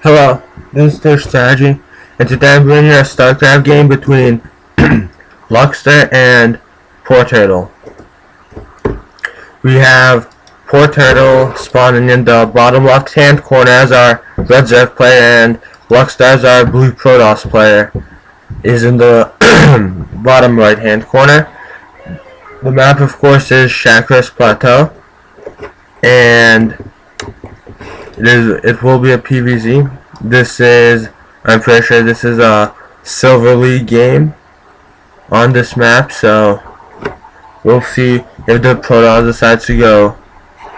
Hello, this is Their Strategy, and today I'm bringing a StarCraft game between Lukkster and Poorturtle. We have Poorturtle spawning in the bottom left-hand corner as our red Zerg player, and Lukkster as our blue Protoss player is in the bottom right-hand corner. The map, of course, is Chakras Plateau, and it will be a PvZ. I'm pretty sure this is a Silver League game on this map, so we'll see if the Protoss decides to go.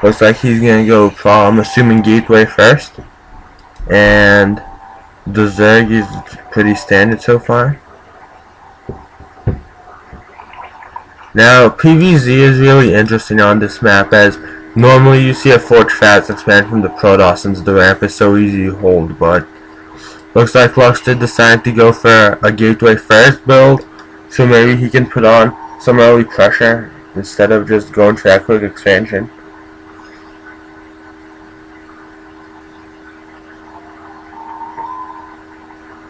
Looks like he's gonna go, I'm assuming, Gateway first, and the Zerg is pretty standard so far. Now, PvZ is really interesting on this map, as normally you see a Forge Fast expand from the Protoss since the ramp is so easy to hold, but looks like Lukkster decided to go for a Gateway first build, so maybe he can put on some early pressure instead of just going for that quick expansion.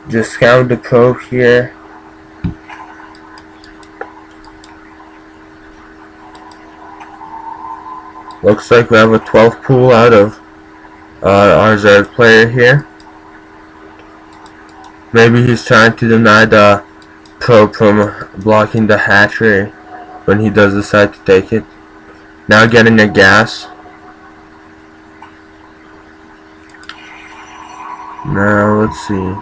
Just scout the probe here. Looks like we have a 12 pool out of our Zerg player here. Maybe he's trying to deny the probe from blocking the hatchery when he does decide to take it. Now getting a gas. Now let's see.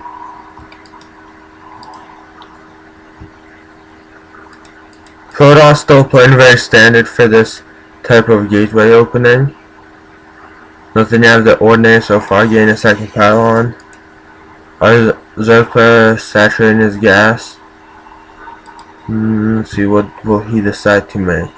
Protoss still playing very standard for this type of gateway opening. Nothing out of the ordinary so far. Getting a second pylon. Our Zerg player saturating his gas. Let's see, what will he decide to make.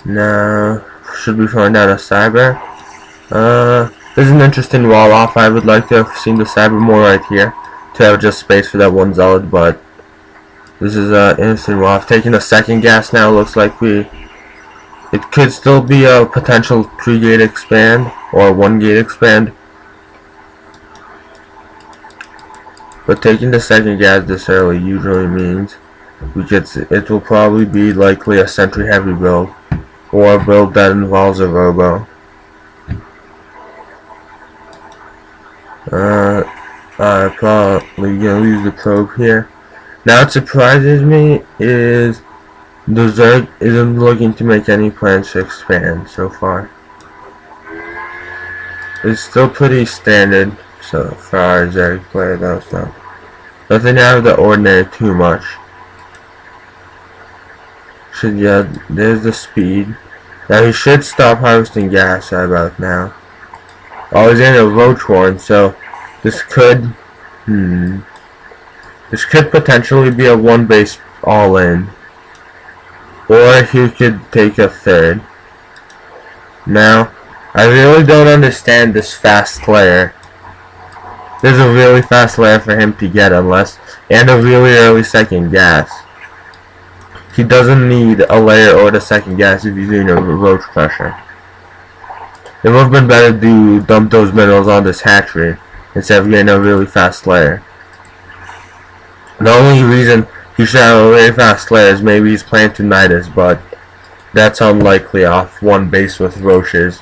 Now, should we find out a cyber? This is an interesting wall off. I would like to have seen the cyber more right here to have just space for that one zealot, but this is an interesting wall off. Taking a second gas now. Looks like it could still be a potential 3-gate expand or 1-gate expand, but taking the second gas this early usually means it will probably be likely a sentry heavy build or a build that involves a robo. Probably gonna use the probe here. Now, what surprises me is the Zerg isn't looking to make any plans to expand so far. It's still pretty standard so for our Zerg player though, so nothing out of the ordinary too much. There's the speed. Now he should stop harvesting gas right about now. Oh, he's in a roach horn, so this could potentially be a 1-base all-in, or he could take a third. Now, I really don't understand this fast layer. There's a really fast layer for him to get and a really early second gas. He doesn't need a layer or the second gas if he's doing a roach pressure. It would have been better to dump those minerals on this hatchery instead of getting a really fast layer. The only reason he should have a really fast layer is maybe he's playing to Nidus, but that's unlikely off 1 base with roaches.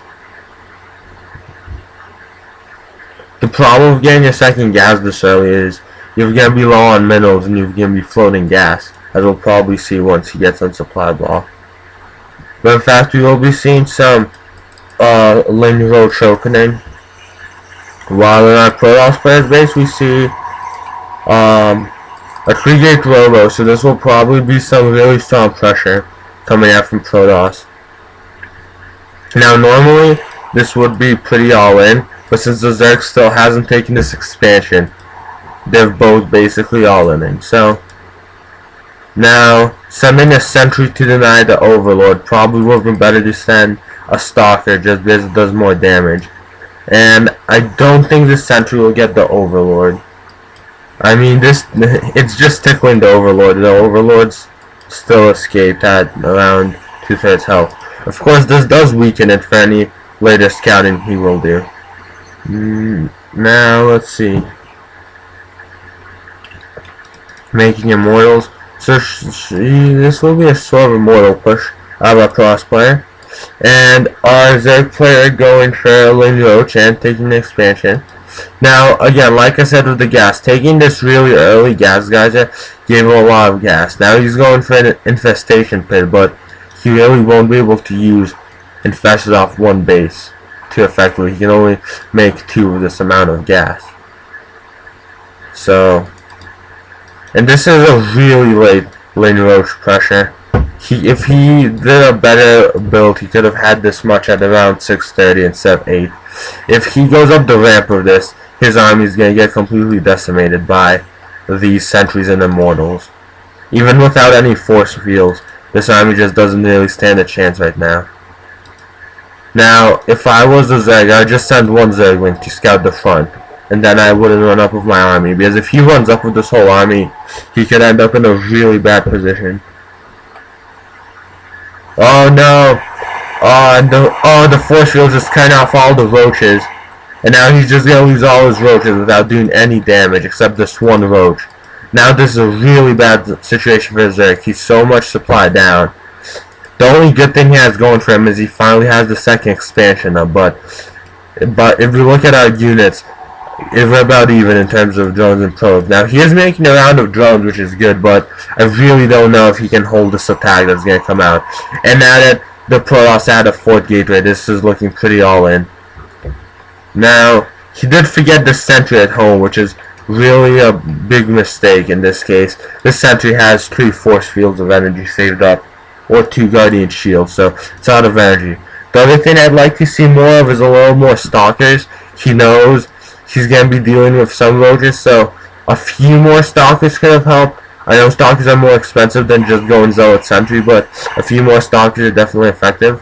The problem with getting a second gas this early is you're going to be low on minerals and you're going to be floating gas, as we'll probably see once he gets on supply block. But in fact, we will be seeing some Ling roach opening. While in our Protoss player's base we see a 3-gate robo, so this will probably be some really strong pressure coming out from Protoss. Now normally this would be pretty all in, but since the Zerg still hasn't taken this expansion, they're both basically all in. So now sending a sentry to deny the Overlord probably would have been better to send a Stalker just because it does more damage. And I don't think this sentry will get the Overlord. I mean, it's just tickling the Overlord. The Overlord's still escaped at around 2/3 health. Of course, this does weaken it for any later scouting he will do. Now, let's see. Making immortals. So, this will be a sort of immortal push of a cross player. And our Zerg player going for Lynn Roach and taking the expansion. Now, again, like I said with the gas, taking this really early gas geyser gave him a lot of gas. Now he's going for an infestation pit, but he really won't be able to use infested off one base too effectively. He can only make 2 of this amount of gas. So, and this is a really late Lynn Roach pressure. If he did a better build, he could have had this much at around 6:30 instead of 8. If he goes up the ramp of this, his army is going to get completely decimated by these sentries and immortals. Even without any force fields, this army just doesn't really stand a chance right now. Now, if I was a Zerg, I'd just send one Zergling to scout the front, and then I wouldn't run up with my army, because if he runs up with this whole army, he could end up in a really bad position. Oh no! The force field just cut off all the roaches. And now he's just gonna lose all his roaches without doing any damage except this one roach. Now this is a really bad situation for Zerg. He's so much supply down. The only good thing he has going for him is he finally has the second expansion up, but if we look at our units, we're about even in terms of drones and probes. Now he is making a round of drones, which is good, but I really don't know if he can hold this attack that's gonna come out. And now that the Protoss add a 4th gateway, this is looking pretty all in. Now, he did forget the sentry at home, which is really a big mistake in this case. This sentry has 3 force fields of energy saved up, or 2 guardian shields, so it's out of energy. The other thing I'd like to see more of is a little more stalkers. He knows he's going to be dealing with some roaches, so a few more stalkers could have helped. I know stalkers are more expensive than just going Zealot Sentry, but a few more stalkers are definitely effective.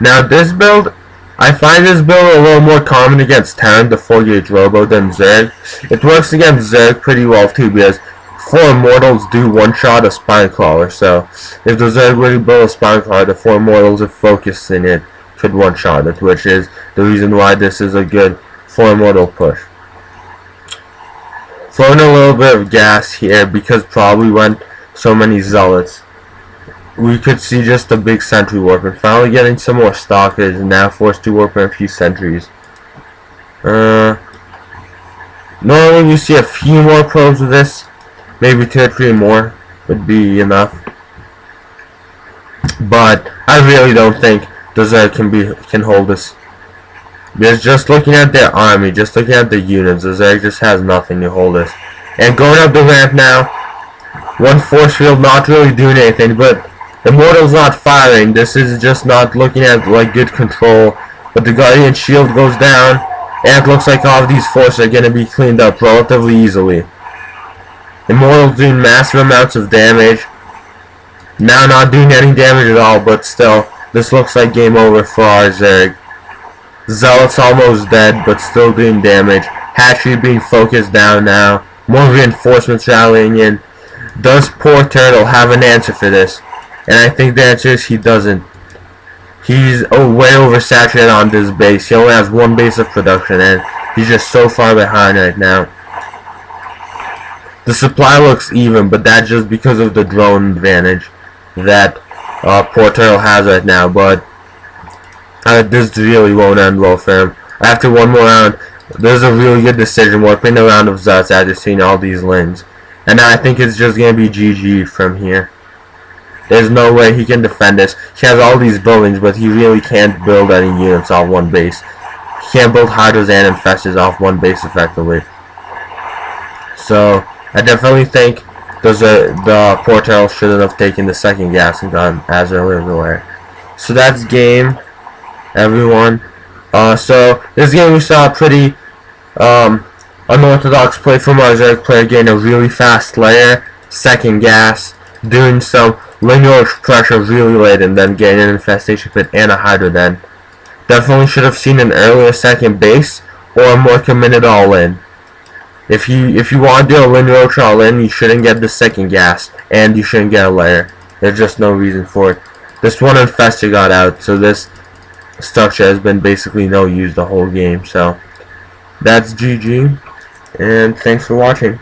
Now this build, I find this build a little more common against Terran, the 4-gauge Robo, than Zerg. It works against Zerg pretty well too, because 4 Immortals do one-shot a Spinecrawler, so if the Zerg were to build a Spinecrawler, the 4 Immortals, if focusing it, could one-shot it, which is the reason why this is a good 4 Immortal push. Throwing a little bit of gas here, because probably went so many Zealots. We could see just a big sentry warp, and finally getting some more stalkers, and now forced to warp in a few sentries. Normally we see a few more probes with this, maybe 2 or 3 more would be enough. But I really don't think the Zerg can hold this. Because just looking at their army, just looking at the units, the Zerg just has nothing to hold this. And going up the ramp now, one force field not really doing anything, but the Mortal's not firing. This is just not looking at like good control. But the Guardian Shield goes down, and it looks like all of these forces are going to be cleaned up relatively easily. Immortal's doing massive amounts of damage. Now not doing any damage at all, but still, this looks like game over for our Zerg. Zealot's almost dead, but still doing damage. Hatchery being focused down now. More reinforcements rallying in. Does Poorturtle have an answer for this? And I think the answer is he doesn't. He's way oversaturated on this base. He only has 1 base of production, and he's just so far behind right now. The supply looks even, but that's just because of the drone advantage that Poorturtle has right now. But this really won't end well for him. After one more round, there's a really good decision warping a round of Zuts after seeing all these lanes. And I think it's just going to be GG from here. There's no way he can defend this. He has all these buildings, but he really can't build any units off one base. He can't build Hydras and Infestors off one base effectively. So, I definitely think the Poorturtle shouldn't have taken the second gas and gone as earlier. So that's game, everyone. So this game we saw a pretty unorthodox play from our Zerg player, getting a really fast layer, second gas, doing some linear pressure really late, and then getting an infestation pit and a Hydra then. Definitely should have seen an earlier second base or a more committed all in. If you want to do a Windroach all-in, you shouldn't get the second gas, and you shouldn't get a layer. There's just no reason for it. This one infestor got out, so this structure has been basically no use the whole game. So that's GG, and thanks for watching.